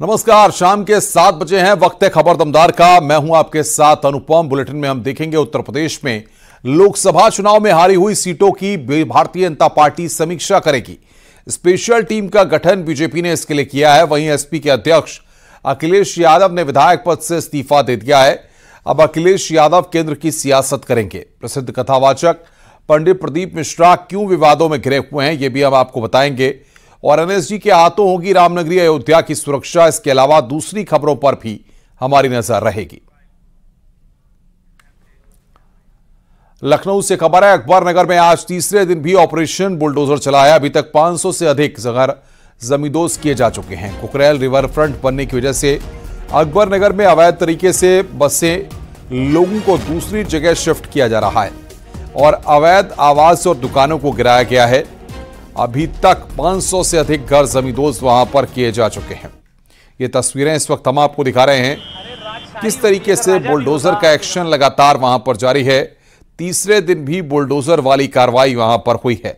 नमस्कार, शाम के 7 बजे हैं, वक्त है खबर दमदार का। मैं हूं आपके साथ अनुपम। बुलेटिन में हम देखेंगे उत्तर प्रदेश में लोकसभा चुनाव में हारी हुई सीटों की भारतीय जनता पार्टी समीक्षा करेगी। स्पेशल टीम का गठन बीजेपी ने इसके लिए किया है। वहीं एसपी के अध्यक्ष अखिलेश यादव ने विधायक पद से इस्तीफा दे दिया है। अब अखिलेश यादव केंद्र की सियासत करेंगे। प्रसिद्ध कथावाचक पंडित प्रदीप मिश्रा क्यों विवादों में घिरे हुए हैं, यह भी हम आपको बताएंगे। और एनएसजी के हाथों होगी रामनगरी अयोध्या की सुरक्षा। इसके अलावा दूसरी खबरों पर भी हमारी नजर रहेगी। लखनऊ से खबर है, अकबर नगर में आज तीसरे दिन भी ऑपरेशन बुलडोजर चला है। अभी तक 500 से अधिक जगह जमींदोज किए जा चुके हैं। कुकरेल रिवर फ्रंट बनने की वजह से अकबर नगर में अवैध तरीके से बसे लोगों को दूसरी जगह शिफ्ट किया जा रहा है और अवैध आवास और दुकानों को गिराया गया है। अभी तक 500 से अधिक घर जमींदोज वहां पर किए जा चुके हैं। ये तस्वीरें इस वक्त हम आपको दिखा रहे हैं, किस तरीके से बुलडोजर का एक्शन लगातार वहां पर जारी है। तीसरे दिन भी बुलडोजर वाली कार्रवाई वहां पर हुई है।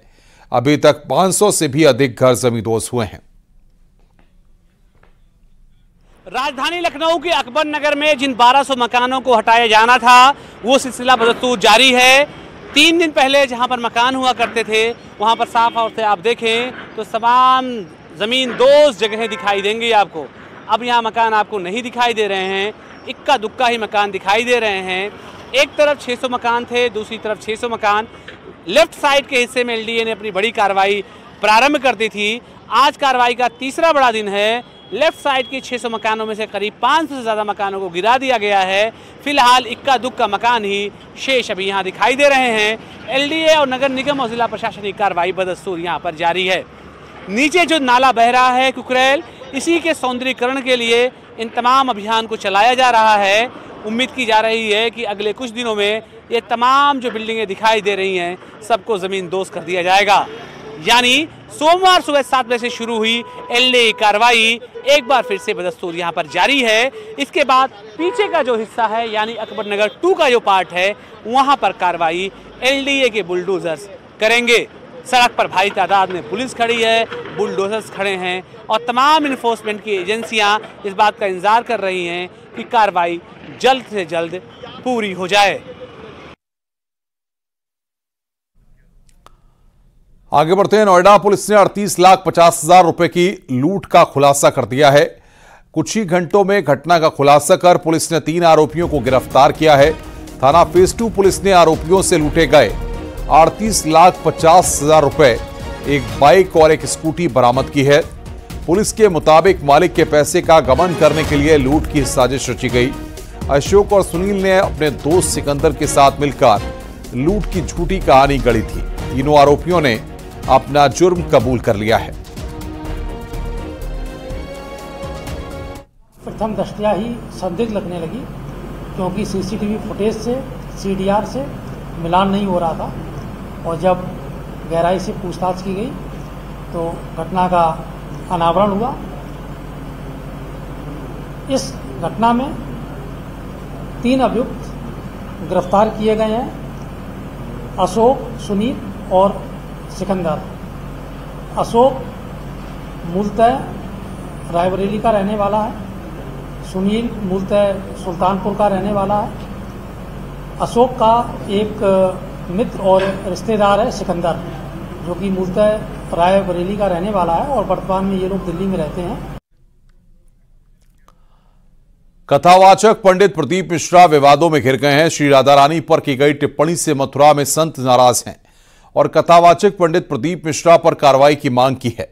अभी तक 500 से भी अधिक घर जमींदोज हुए हैं। राजधानी लखनऊ के अकबर नगर में जिन 1200 मकानों को हटाया जाना था, वो सिलसिला बदस्तूर जारी है। 3 दिन पहले जहां पर मकान हुआ करते थे, वहां पर साफ तौर से आप देखें तो तमाम ज़मीन दोस्त जगहें दिखाई देंगी आपको। अब यहां मकान आपको नहीं दिखाई दे रहे हैं, इक्का दुक्का ही मकान दिखाई दे रहे हैं। एक तरफ 600 मकान थे, दूसरी तरफ 600 मकान। लेफ्ट साइड के हिस्से में एलडीए ने अपनी बड़ी कार्रवाई प्रारंभ कर दी थी। आज कार्रवाई का तीसरा बड़ा दिन है। लेफ्ट साइड के 600 मकानों में से करीब 500 से ज़्यादा मकानों को गिरा दिया गया है। फिलहाल इक्का दुक्का मकान ही शेष अभी यहाँ दिखाई दे रहे हैं। एलडीए और नगर निगम और जिला प्रशासन की कार्रवाई बदस्तूर यहाँ पर जारी है। नीचे जो नाला बह रहा है कुकरेल, इसी के सौंदर्यीकरण के लिए इन तमाम अभियान को चलाया जा रहा है। उम्मीद की जा रही है कि अगले कुछ दिनों में ये तमाम जो बिल्डिंगें दिखाई दे रही हैं, सबको ज़मींदोज़ कर दिया जाएगा। यानी सोमवार सुबह 7 बजे से शुरू हुई एलडीए कार्रवाई एक बार फिर से बदस्तूर यहाँ पर जारी है। इसके बाद पीछे का जो हिस्सा है, यानी अकबर नगर 2 का जो पार्ट है, वहाँ पर कार्रवाई एलडीए के बुलडोजर्स करेंगे। सड़क पर भारी तादाद में पुलिस खड़ी है, बुलडोजर्स खड़े हैं और तमाम इन्फोर्समेंट की एजेंसियाँ इस बात का इंतजार कर रही हैं कि कार्रवाई जल्द से जल्द पूरी हो जाए। आगे बढ़ते हैं। नोएडा पुलिस ने 38,50,000 रुपए की लूट का खुलासा कर दिया है। कुछ ही घंटों में घटना का खुलासा कर पुलिस ने 3 आरोपियों को गिरफ्तार किया है। थाना फेज 2 पुलिस ने आरोपियों से लूटे गए 38,50,000 रुपए, एक बाइक और एक स्कूटी बरामद की है। पुलिस के मुताबिक मालिक के पैसे का गबन करने के लिए लूट की साजिश रची गई। अशोक और सुनील ने अपने दोस्त सिकंदर के साथ मिलकर लूट की झूठी कहानी गढ़ी थी। तीनों आरोपियों ने अपना जुर्म कबूल कर लिया है। प्रथम दृष्टया ही संदिग्ध लगने लगी, क्योंकि सीसीटीवी फुटेज से, सीडीआर से मिलान नहीं हो रहा था। और जब गहराई से पूछताछ की गई तो घटना का अनावरण हुआ। इस घटना में 3 अभियुक्त गिरफ्तार किए गए हैं, अशोक, सुनील और सिकंदर। अशोक मूलतः रायबरेली का रहने वाला है, सुनील मूलतः सुल्तानपुर का रहने वाला है। अशोक का एक मित्र और रिश्तेदार है सिकंदर, जो कि मूलतः रायबरेली का रहने वाला है और वर्तमान में ये लोग दिल्ली में रहते हैं। कथावाचक पंडित प्रदीप मिश्रा विवादों में घिर गए हैं। श्री राधा रानी पर की गई टिप्पणी से मथुरा में संत नाराज हैं और कथावाचक पंडित प्रदीप मिश्रा पर कार्रवाई की मांग की है।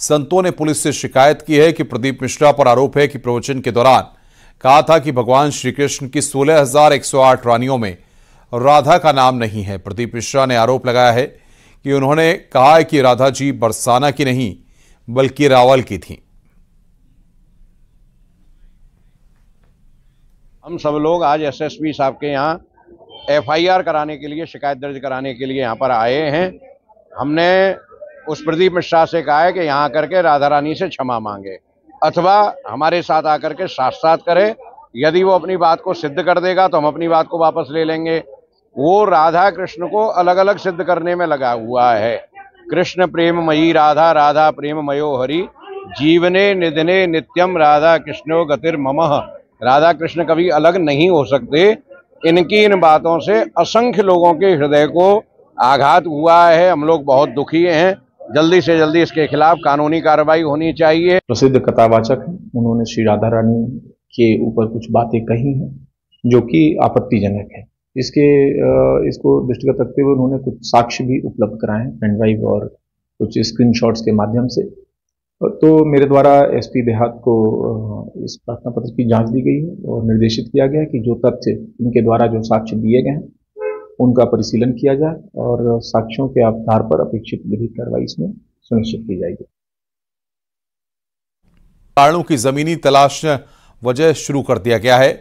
संतों ने पुलिस से शिकायत की है कि प्रदीप मिश्रा पर आरोप है कि प्रवचन के दौरान कहा था कि भगवान श्री कृष्ण की 16,108 रानियों में राधा का नाम नहीं है। प्रदीप मिश्रा ने आरोप लगाया है कि उन्होंने कहा है कि राधा जी बरसाना की नहीं बल्कि रावल की थी। हम सब लोग आज एसएसपी साहब के यहाँ एफआईआर कराने के लिए, शिकायत दर्ज कराने के लिए यहाँ पर आए हैं। हमने उस प्रदीप मिश्रा से कहा है कि यहाँ करके राधा रानी से क्षमा मांगे अथवा हमारे साथ आकर के साथ करे। यदि वो अपनी बात को सिद्ध कर देगा तो हम अपनी बात को वापस ले लेंगे। वो राधा कृष्ण को अलग अलग सिद्ध करने में लगा हुआ है। कृष्ण प्रेममयी राधा, राधा प्रेममयो हरि, जीवने निधने नित्यम राधा कृष्णो गतिर्ममः। राधा कृष्ण कभी अलग नहीं हो सकते। इनकी इन बातों से असंख्य लोगों के हृदय को आघात हुआ है। हम लोग बहुत दुखी हैं। जल्दी से जल्दी इसके खिलाफ कानूनी कार्रवाई होनी चाहिए। प्रसिद्ध कथावाचक हैं, उन्होंने श्री राधा रानी के ऊपर कुछ बातें कही हैं जो कि आपत्तिजनक है। इसको दृष्टिगत रखते हुए उन्होंने कुछ साक्ष्य भी उपलब्ध कराए हैं, पेन ड्राइव और कुछ स्क्रीनशॉट्स के माध्यम से। तो मेरे द्वारा एसपी देहात को इस प्रार्थना पत्र की जांच दी गई है और निर्देशित किया गया है कि जो तथ्य इनके द्वारा जो साक्ष्य दिए गए हैं उनका परिशीलन किया जाए और साक्ष्यों के आधार पर अपेक्षित विधिक कार्रवाई इसमें सुनिश्चित की जाएगी। कारणों की जमीनी तलाश वजह शुरू कर दिया गया है।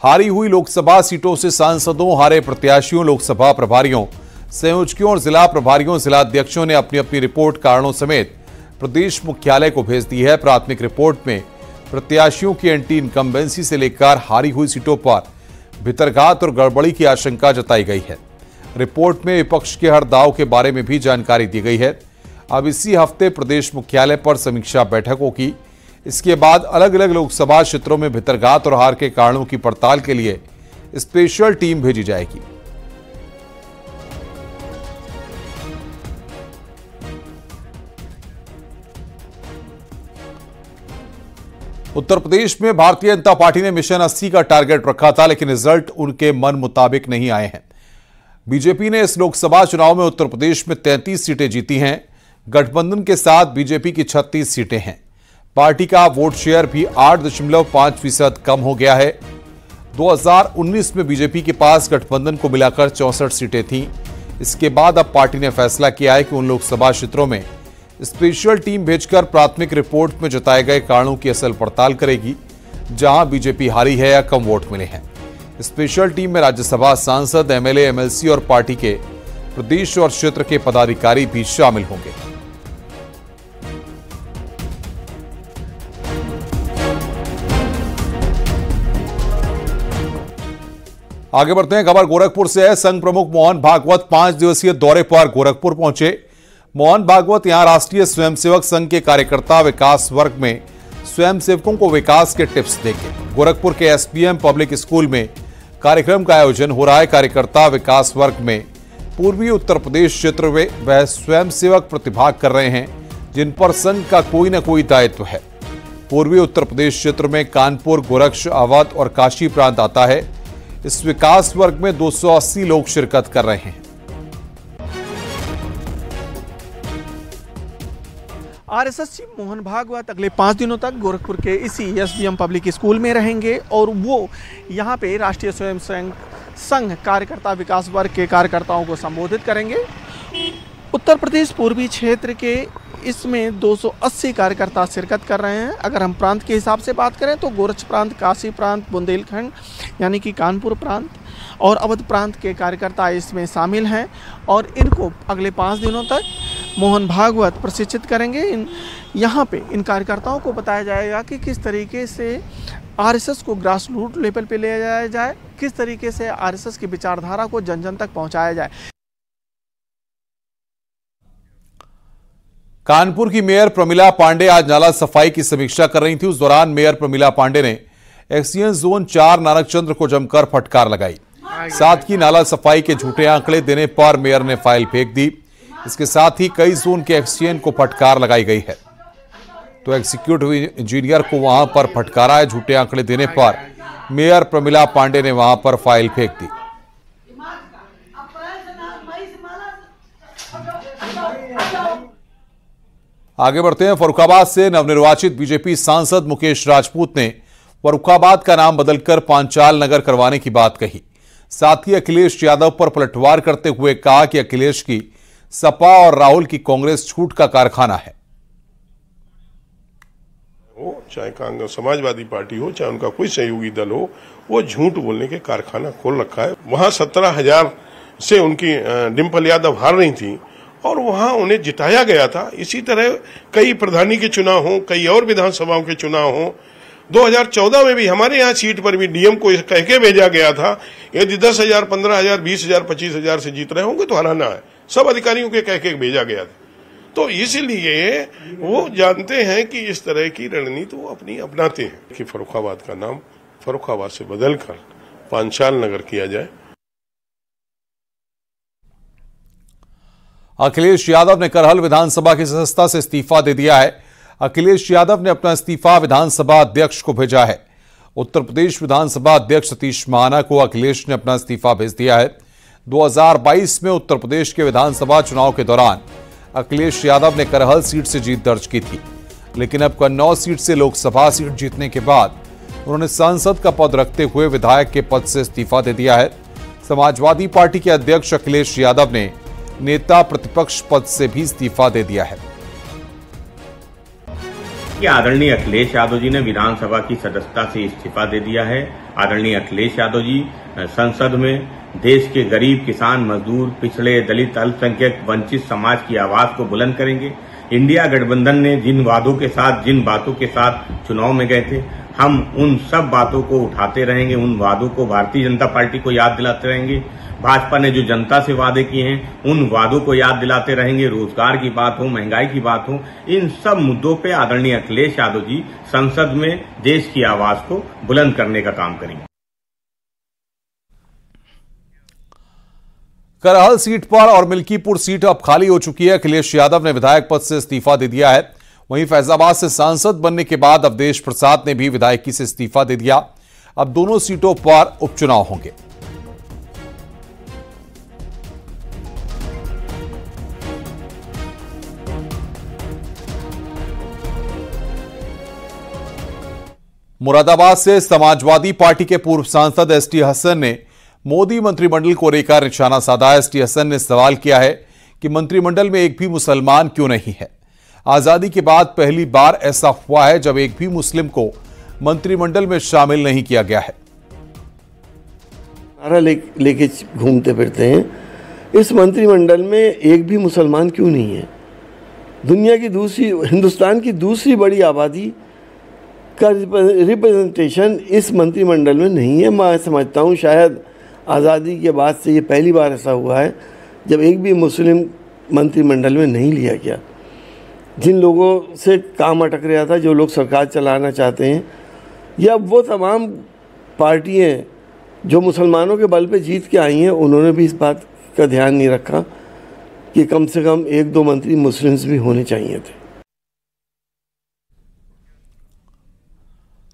हारी हुई लोकसभा सीटों से सांसदों, हारे प्रत्याशियों, लोकसभा प्रभारियों, संयोजकों और जिला प्रभारियों, जिलाध्यक्षों ने अपनी अपनी रिपोर्ट कारणों समेत प्रदेश मुख्यालय को भेज दी है। प्राथमिक रिपोर्ट में प्रत्याशियों की एंटी इनकम्बेंसी से लेकर हारी हुई सीटों पर भितरघात और गड़बड़ी की आशंका जताई गई है। रिपोर्ट में विपक्ष के हर दाव के बारे में भी जानकारी दी गई है। अब इसी हफ्ते प्रदेश मुख्यालय पर समीक्षा बैठक होगी। इसके बाद अलग अलग लोकसभा क्षेत्रों में भितरघात और हार के कारणों की पड़ताल के लिए स्पेशल टीम भेजी जाएगी। उत्तर प्रदेश में भारतीय जनता पार्टी ने मिशन 80 का टारगेट रखा था, लेकिन रिजल्ट उनके मन मुताबिक नहीं आए हैं। बीजेपी ने इस लोकसभा चुनाव में उत्तर प्रदेश में 33 सीटें जीती हैं। गठबंधन के साथ बीजेपी की 36 सीटें हैं। पार्टी का वोट शेयर भी 8.5% कम हो गया है। 2019 में बीजेपी के पास गठबंधन को मिलाकर 64 सीटें थीं। इसके बाद अब पार्टी ने फैसला किया है कि उन लोकसभा क्षेत्रों में स्पेशल टीम भेजकर प्राथमिक रिपोर्ट में जताए गए कारणों की असल पड़ताल करेगी, जहां बीजेपी हारी है या कम वोट मिले हैं। स्पेशल टीम में राज्यसभा सांसद, एमएलए, एमएलसी और पार्टी के प्रदेश और क्षेत्र के पदाधिकारी भी शामिल होंगे। आगे बढ़ते हैं, खबर गोरखपुर से है। संघ प्रमुख मोहन भागवत 5 दिवसीय दौरे पर गोरखपुर पहुंचे। मोहन भागवत यहां राष्ट्रीय स्वयंसेवक संघ के कार्यकर्ता विकास वर्ग में स्वयंसेवकों को विकास के टिप्स देंगे। गोरखपुर के एसपीएम पब्लिक स्कूल में कार्यक्रम का आयोजन हो रहा है। कार्यकर्ता विकास वर्ग में पूर्वी उत्तर प्रदेश क्षेत्र में वह स्वयंसेवक प्रतिभाग कर रहे हैं, जिन पर संघ का कोई न कोई दायित्व है। पूर्वी उत्तर प्रदेश क्षेत्र में कानपुर, गोरक्ष, अवध और काशी प्रांत आता है। इस विकास वर्ग में 280 लोग शिरकत कर रहे हैं। आरएसएस चीफ मोहन भागवत अगले 5 दिनों तक गोरखपुर के इसी एसबीएम पब्लिक स्कूल में रहेंगे और वो यहाँ पे राष्ट्रीय स्वयंसेवक संघ कार्यकर्ता विकास वर्ग के कार्यकर्ताओं को संबोधित करेंगे। उत्तर प्रदेश पूर्वी क्षेत्र के इसमें 280 कार्यकर्ता शिरकत कर रहे हैं। अगर हम प्रांत के हिसाब से बात करें तो गोरक्ष प्रांत, काशी प्रांत, बुंदेलखंड यानी कि कानपुर प्रांत और अवध प्रांत के कार्यकर्ता इसमें शामिल हैं और इनको अगले 5 दिनों तक मोहन भागवत प्रशिक्षित करेंगे। यहाँ पे इन कार्यकर्ताओं को बताया जाएगा कि किस तरीके से आरएसएस को ग्रास रूट लेवल पे ले जाया जाए, किस तरीके से आरएसएस की विचारधारा को जन जन तक पहुँचाया जाए। कानपुर की मेयर प्रमिला पांडे आज नाला सफाई की समीक्षा कर रही थी। उस दौरान मेयर प्रमिला पांडे ने एक्सीजन जोन 4 नानकचंद्र को जमकर फटकार लगाई। साथ ही नाला सफाई के झूठे आंकड़े देने पर मेयर ने फाइल फेंक दी। इसके साथ ही कई जोन के एक्सीजन को फटकार लगाई गई है। तो एग्जीक्यूटिव इंजीनियर को वहां पर फटकारा है। झूठे आंकड़े देने पर मेयर प्रमिला पांडे ने वहां पर फाइल फेंक दी। आगे बढ़ते हैं, फर्रुखाबाद से नवनिर्वाचित बीजेपी सांसद मुकेश राजपूत ने फर्रुखाबाद का नाम बदलकर पांचाल नगर करवाने की बात कही। साथ ही अखिलेश यादव पर पलटवार करते हुए कहा कि अखिलेश की सपा और राहुल की कांग्रेस झूठ का कारखाना है। चाहे कांग्रेस समाजवादी पार्टी हो, चाहे उनका कोई सहयोगी दल हो, वो झूठ बोलने के कारखाना खोल रखा है। वहां 17,000 से उनकी डिम्पल यादव हार रही थी और वहां उन्हें जिताया गया था। इसी तरह कई प्रधानी के चुनाव हों, कई और विधानसभाओं के चुनाव हों। 2014 में भी हमारे यहाँ सीट पर भी डीएम को कह के भेजा गया था, यदि 10,000, 15,000, 20,000, 25,000 से जीत रहे होंगे तो हराना है। सब अधिकारियों के कह के भेजा गया था। तो इसलिए वो जानते हैं कि इस तरह की रणनीति वो अपनी अपनाते हैं कि फर्रुखाबाद का नाम फर्रुखाबाद से बदलकर पांचाल नगर किया जाए। अखिलेश यादव ने करहल विधानसभा की सदस्यता से इस्तीफा दे दिया है। अखिलेश यादव ने अपना इस्तीफा विधानसभा अध्यक्ष को भेजा है। उत्तर प्रदेश विधानसभा अध्यक्ष सतीश महाना को अखिलेश ने अपना इस्तीफा भेज दिया है। 2022 में उत्तर प्रदेश के विधानसभा चुनाव के दौरान अखिलेश यादव ने करहल सीट से जीत दर्ज की थी, लेकिन अब कन्नौज सीट से लोकसभा सीट जीतने के बाद उन्होंने सांसद का पद रखते हुए विधायक के पद से इस्तीफा दे दिया है। समाजवादी पार्टी के अध्यक्ष अखिलेश यादव ने नेता प्रतिपक्ष पद से भी इस्तीफा दे दिया है। आदरणीय अखिलेश यादव जी ने विधानसभा की सदस्यता से इस्तीफा दे दिया है। आदरणीय अखिलेश यादव जी संसद में देश के गरीब, किसान, मजदूर, पिछड़े, दलित, अल्पसंख्यक, वंचित समाज की आवाज को बुलंद करेंगे। इंडिया गठबंधन ने जिन वादों के साथ, जिन बातों के साथ चुनाव में गए थे, हम उन सब बातों को उठाते रहेंगे। उन वादों को भारतीय जनता पार्टी को याद दिलाते रहेंगे। भाजपा ने जो जनता से वादे किए हैं उन वादों को याद दिलाते रहेंगे। रोजगार की बात हो, महंगाई की बात हो, इन सब मुद्दों पे आदरणीय अखिलेश यादव जी संसद में देश की आवाज को बुलंद करने का काम करेंगे। करहल सीट पर और मिल्कीपुर सीट अब खाली हो चुकी है। अखिलेश यादव ने विधायक पद से इस्तीफा दे दिया है। वहीं फैजाबाद से सांसद बनने के बाद अवधेश प्रसाद ने भी विधायकी से इस्तीफा दे दिया। अब दोनों सीटों पर उपचुनाव होंगे। मुरादाबाद से समाजवादी पार्टी के पूर्व सांसद एसटी हसन ने मोदी मंत्रिमंडल को लेकर निशाना साधा। एसटी हसन ने सवाल किया है कि मंत्रिमंडल में एक भी मुसलमान क्यों नहीं है। आजादी के बाद पहली बार ऐसा हुआ है जब एक भी मुस्लिम को मंत्रिमंडल में शामिल नहीं किया गया है। नारा लेके घूमते फिरते हैं, इस मंत्रिमंडल में एक भी मुसलमान क्यों नहीं है। दुनिया की दूसरी, हिंदुस्तान की दूसरी बड़ी आबादी का रिप्रेजेंटेशन इस मंत्रिमंडल में नहीं है। मैं समझता हूँ शायद आज़ादी के बाद से ये पहली बार ऐसा हुआ है जब एक भी मुस्लिम मंत्रिमंडल में नहीं लिया गया। जिन लोगों से काम अटक रहा था, जो लोग सरकार चलाना चाहते हैं, या वो तमाम पार्टियां जो मुसलमानों के बल पे जीत के आई हैं, उन्होंने भी इस बात का ध्यान नहीं रखा कि कम से कम एक दो मंत्री मुस्लिम्स भी होने चाहिए थे।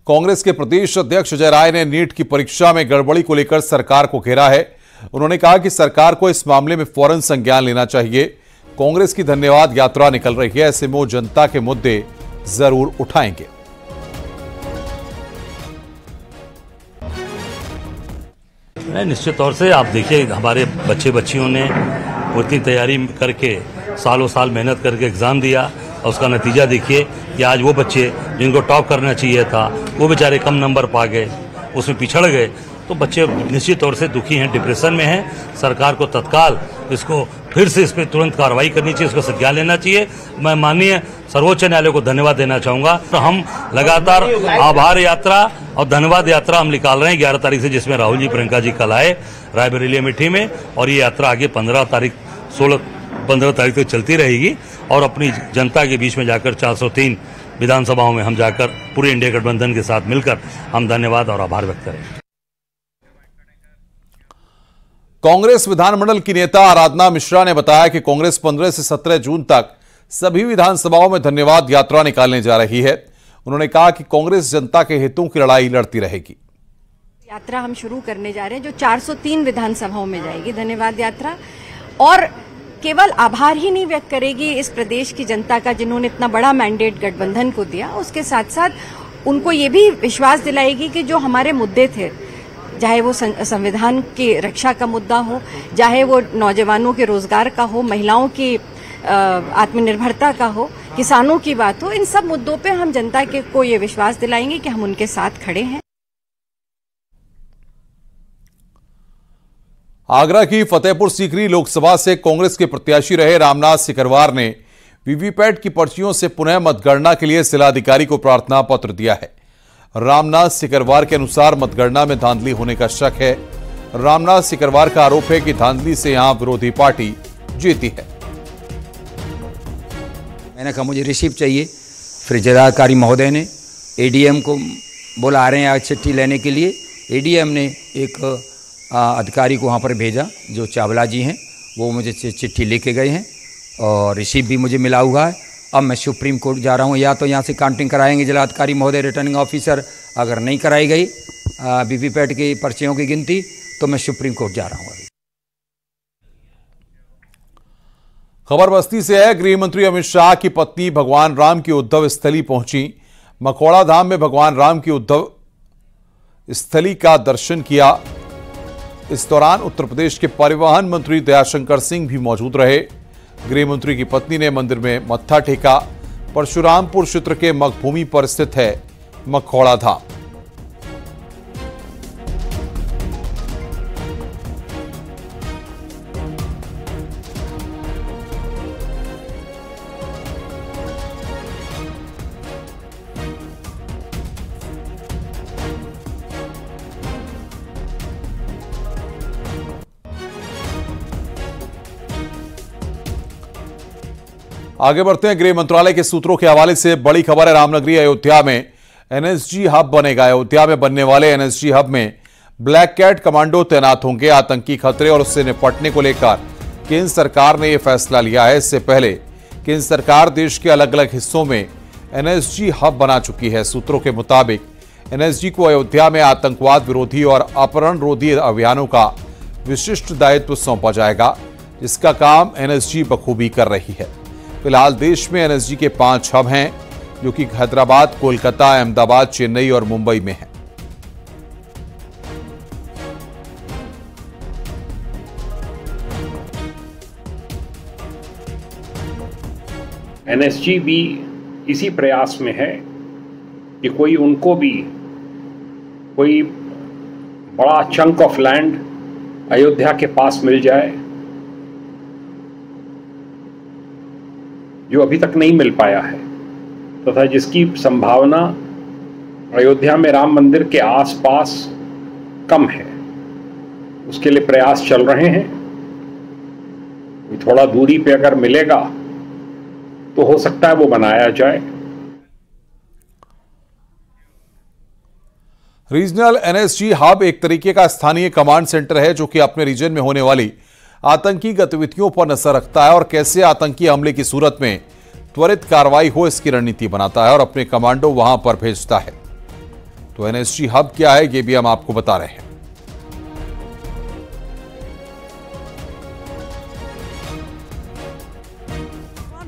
कांग्रेस के प्रदेश अध्यक्ष अजय राय ने नीट की परीक्षा में गड़बड़ी को लेकर सरकार को घेरा है। उन्होंने कहा कि सरकार को इस मामले में फौरन संज्ञान लेना चाहिए। कांग्रेस की धन्यवाद यात्रा निकल रही है, ऐसे में वो जनता के मुद्दे जरूर उठाएंगे। निश्चित तौर से आप देखिए, हमारे बच्चे बच्चियों ने उतनी तैयारी करके सालों साल मेहनत करके एग्जाम दिया और उसका नतीजा देखिए कि आज वो बच्चे जिनको टॉप करना चाहिए था वो बेचारे कम नंबर पा गए, उसमें पिछड़ गए। तो बच्चे निश्चित तौर से दुखी हैं, डिप्रेशन में हैं। सरकार को तत्काल इसको फिर से इस पर तुरंत कार्रवाई करनी चाहिए, इसको संज्ञान लेना चाहिए। मैं माननीय सर्वोच्च न्यायालय को धन्यवाद देना चाहूंगा। तो हम लगातार आभार यात्रा और धन्यवाद यात्रा हम निकाल रहे हैं 11 तारीख से, जिसमें राहुल जी, प्रियंका जी कल आए रायबरेली अमेठी में, और ये यात्रा आगे 15 तारीख तक चलती रहेगी और अपनी जनता के बीच में जाकर 403 विधानसभाओं में हम जाकर पूरे इंडिया गठबंधन के साथ मिलकर हम धन्यवाद और आभार व्यक्त करेंगे। कांग्रेस विधानमंडल की नेता आराधना मिश्रा ने बताया कि कांग्रेस 15 से 17 जून तक सभी विधानसभाओं में धन्यवाद यात्रा निकालने जा रही है। उन्होंने कहा कि कांग्रेस जनता के हितों की लड़ाई लड़ती रहेगी। यात्रा हम शुरू करने जा रहे हैं जो 403 विधानसभाओं में जाएगी, धन्यवाद यात्रा, और केवल आभार ही नहीं व्यक्त करेगी इस प्रदेश की जनता का जिन्होंने इतना बड़ा मैंडेट गठबंधन को दिया, उसके साथ साथ उनको ये भी विश्वास दिलाएगी कि जो हमारे मुद्दे थे, चाहे वो संविधान की रक्षा का मुद्दा हो, चाहे वो नौजवानों के रोजगार का हो, महिलाओं की आत्मनिर्भरता का हो, किसानों की बात हो, इन सब मुद्दों पे हम जनता को ये विश्वास दिलाएंगे कि हम उनके साथ खड़े हैं। आगरा की फतेहपुर सीकरी लोकसभा से कांग्रेस के प्रत्याशी रहे रामनाथ सिकरवार ने वीवीपैट की पर्चियों से पुनः मतगणना के लिए जिलाधिकारी को प्रार्थना पत्र दिया है। रामनाथ सिकरवार के अनुसार मतगणना में धांधली होने का शक है। रामनाथ सिकरवार का आरोप है कि धांधली से यहां विरोधी पार्टी जीती है। मैंने कहा मुझे रिसीप्ट चाहिए, फिर जिलाधिकारी महोदय ने एडीएम को बुला रहे हैं आज चिट्ठी लेने के लिए। एडीएम ने एक अधिकारी को वहाँ पर भेजा जो चावला जी हैं, वो मुझे चिट्ठी लेके गए हैं और रिसीप्ट भी मुझे मिला हुआ है। अब मैं सुप्रीम कोर्ट जा रहा हूँ, या तो यहाँ से काउंटिंग कराएंगे जिलाधिकारी महोदय रिटर्निंग ऑफिसर, अगर नहीं कराई गई वीवीपैट की पर्चियों की गिनती तो मैं सुप्रीम कोर्ट जा रहा हूँ। अभी खबर बस्ती से है। गृह मंत्री अमित शाह की पत्नी भगवान राम की उद्धव स्थली पहुंची। मखौड़ा धाम में भगवान राम की उद्धव स्थली का दर्शन किया। इस दौरान उत्तर प्रदेश के परिवहन मंत्री दयाशंकर सिंह भी मौजूद रहे। गृह मंत्री की पत्नी ने मंदिर में मत्था टेका। परशुरामपुर क्षेत्र के मखभूमि पर स्थित है मखौड़ा धाम। आगे बढ़ते हैं। गृह मंत्रालय के सूत्रों के हवाले से बड़ी खबर है। रामनगरी अयोध्या में एनएसजी हब बनेगा। अयोध्या में बनने वाले एनएसजी हब में ब्लैक कैट कमांडो तैनात होंगे। आतंकी खतरे और उससे निपटने को लेकर केंद्र सरकार ने यह फैसला लिया है। इससे पहले केंद्र सरकार देश के अलग अलग हिस्सों में एनएसजी हब बना चुकी है। सूत्रों के मुताबिक एनएसजी को अयोध्या में आतंकवाद विरोधी और अपहरण रोधी अभियानों का विशिष्ट दायित्व सौंपा जाएगा, जिसका काम एनएसजी बखूबी कर रही है। फिलहाल देश में एनएसजी के 5 हब हैं, जो कि हैदराबाद, कोलकाता, अहमदाबाद, चेन्नई और मुंबई में हैं। एनएसजी भी इसी प्रयास में है कि कोई उनको भी कोई बड़ा चंक ऑफ लैंड अयोध्या के पास मिल जाए, जो अभी तक नहीं मिल पाया है, तथा जिसकी संभावना अयोध्या में राम मंदिर के आसपास कम है। उसके लिए प्रयास चल रहे हैं। थोड़ा दूरी पे अगर मिलेगा तो हो सकता है वो बनाया जाए। रीजनल एनएसजी हब एक तरीके का स्थानीय कमांड सेंटर है, जो कि अपने रीजन में होने वाली आतंकी गतिविधियों पर नजर रखता है और कैसे आतंकी हमले की सूरत में त्वरित कार्रवाई हो, इसकी रणनीति बनाता है और अपने कमांडो वहां पर भेजता है। तो एनएसजी हब क्या है, ये भी हम आपको बता रहे हैं।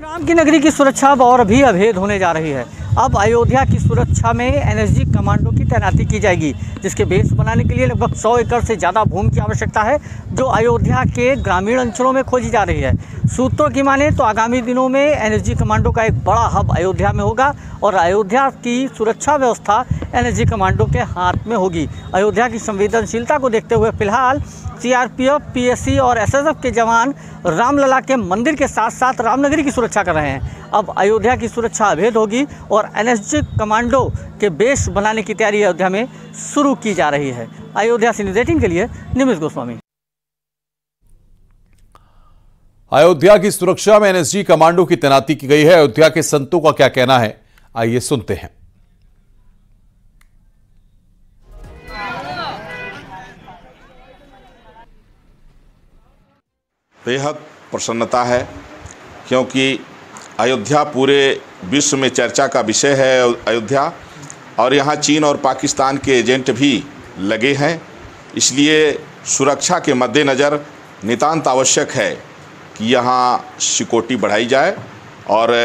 राम की नगरी की सुरक्षा अब और भी अभेद होने जा रही है। अब अयोध्या की सुरक्षा में एनएसजी कमांडो की तैनाती की जाएगी, जिसके बेस बनाने के लिए लगभग 100 एकड़ से ज़्यादा भूमि की आवश्यकता है, जो अयोध्या के ग्रामीण अंचलों में खोजी जा रही है। सूत्रों की माने तो आगामी दिनों में एनएसजी कमांडो का एक बड़ा हब अयोध्या में होगा और अयोध्या की सुरक्षा व्यवस्था एनएसजी कमांडो के हाथ में होगी। अयोध्या की संवेदनशीलता को देखते हुए फिलहाल सीआरपीएफ, पीएसी और एसएसएफ के जवान रामलला के मंदिर के साथ साथ रामनगरी की सुरक्षा कर रहे हैं। अब अयोध्या की सुरक्षा अभेद होगी और एनएसजी कमांडो के बेस बनाने की तैयारी अयोध्या में शुरू की जा रही है। अयोध्या से न्यूज़ 18 के लिए निमिष गोस्वामी। अयोध्या की सुरक्षा में एनएसजी कमांडो की तैनाती की गई है। अयोध्या के संतों का क्या कहना है, आइए सुनते हैं। बेहद प्रसन्नता है, क्योंकि अयोध्या पूरे विश्व में चर्चा का विषय है। अयोध्या और यहाँ चीन और पाकिस्तान के एजेंट भी लगे हैं, इसलिए सुरक्षा के मद्देनज़र नितांत आवश्यक है कि यहाँ सिक्योरिटी बढ़ाई जाए और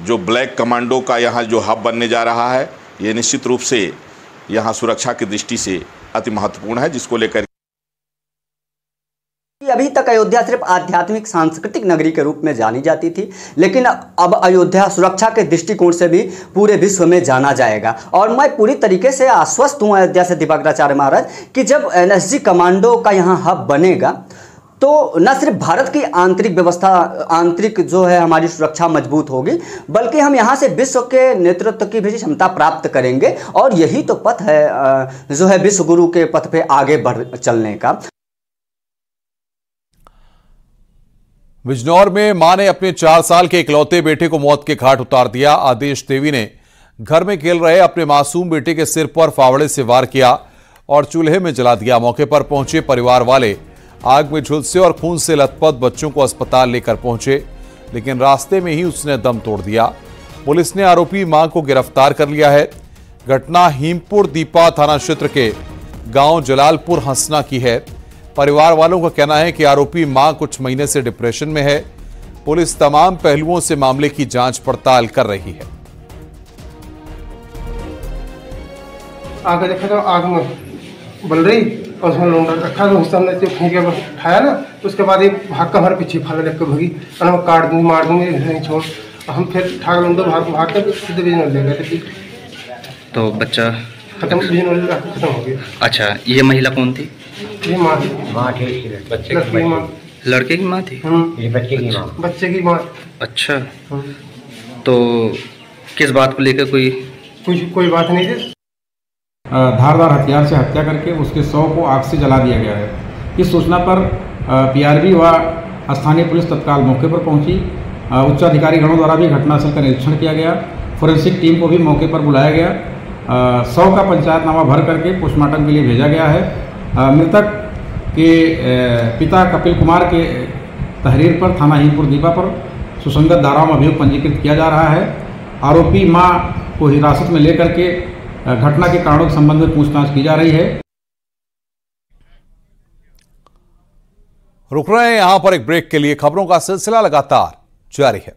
जो ब्लैक कमांडो का यहाँ जो हब बनने जा रहा है, ये निश्चित रूप से यहाँ सुरक्षा की दृष्टि से अति महत्वपूर्ण है, जिसको लेकर अभी तक अयोध्या सिर्फ आध्यात्मिक सांस्कृतिक नगरी के रूप में जानी जाती थी, लेकिन अब अयोध्या सुरक्षा के दृष्टिकोण से भी पूरे विश्व में जाना जाएगा। और मैं पूरी तरीके से आश्वस्त हूं अयोध्या से दिवाकराचार्य महाराज कि जब एनएसजी कमांडो का यहाँ हब बनेगा तो न सिर्फ भारत की आंतरिक व्यवस्था, आंतरिक जो है हमारी सुरक्षा मजबूत होगी, बल्कि हम यहाँ से विश्व के नेतृत्व की भी क्षमता प्राप्त करेंगे। और यही तो पथ है जो है विश्व गुरु के पथ पे आगे बढ़ चलने का। बिजनौर में मां ने अपने 4 साल के इकलौते बेटे को मौत के घाट उतार दिया। आदेश देवी ने घर में खेल रहे अपने मासूम बेटे के सिर पर फावड़े से वार किया और चूल्हे में जला दिया। मौके पर पहुंचे परिवार वाले आग में झुलसे और खून से लथपथ बच्चों को अस्पताल लेकर पहुंचे, लेकिन रास्ते में ही उसने दम तोड़ दिया। पुलिस ने आरोपी मां को गिरफ्तार कर लिया है। घटना हीमपुर दीपा थाना क्षेत्र के गांव जलालपुर हंसना की है। परिवार वालों का कहना है कि आरोपी मां कुछ महीने से डिप्रेशन में है। पुलिस तमाम पहलुओं से मामले की जांच पड़ताल कर रही है। आगे देखा तो आग में बल रही और उसमें लोंडा रखा तो उसने हमने फेंक के उठाया ना, तो उसके बाद ये भाग का हमारे पीछे फाला देख के भगी और हम काट दूंगी मार दूंगी नहीं छोड़। हम फिर ठाक लोंडा भाग कर सीधे बिजनौर ले गए थे। तो बच्चा खत्म हो गया। अच्छा, ये महिला कौन थी? ये माँ थी। बच्चे की माँ। लड़के की माँ थी? ये बच्चे की माँ। बच्चे की माँ। अच्छा, तो किस बात को लेकर कोई बात नहीं थी। धारदार हथियार से हत्या करके उसके शव को आग से जला दिया गया है। इस सूचना पर पीआरबी व स्थानीय पुलिस तत्काल मौके पर पहुंची। उच्च अधिकारी गणों द्वारा भी घटनास्थल का निरीक्षण किया गया। फोरेंसिक टीम को भी मौके पर बुलाया गया। शव का पंचायतनामा भर करके पोस्टमार्टम के लिए भेजा गया है। मृतक के पिता कपिल कुमार के तहरीर पर थाना हीमपुर दीपा पर सुसंगत धाराओं में अभियोग पंजीकृत किया जा रहा है। आरोपी मां को हिरासत में लेकर के घटना के कारणों के संबंध में पूछताछ की जा रही है। रुक रहे हैं यहां पर एक ब्रेक के लिए। खबरों का सिलसिला लगातार जारी है।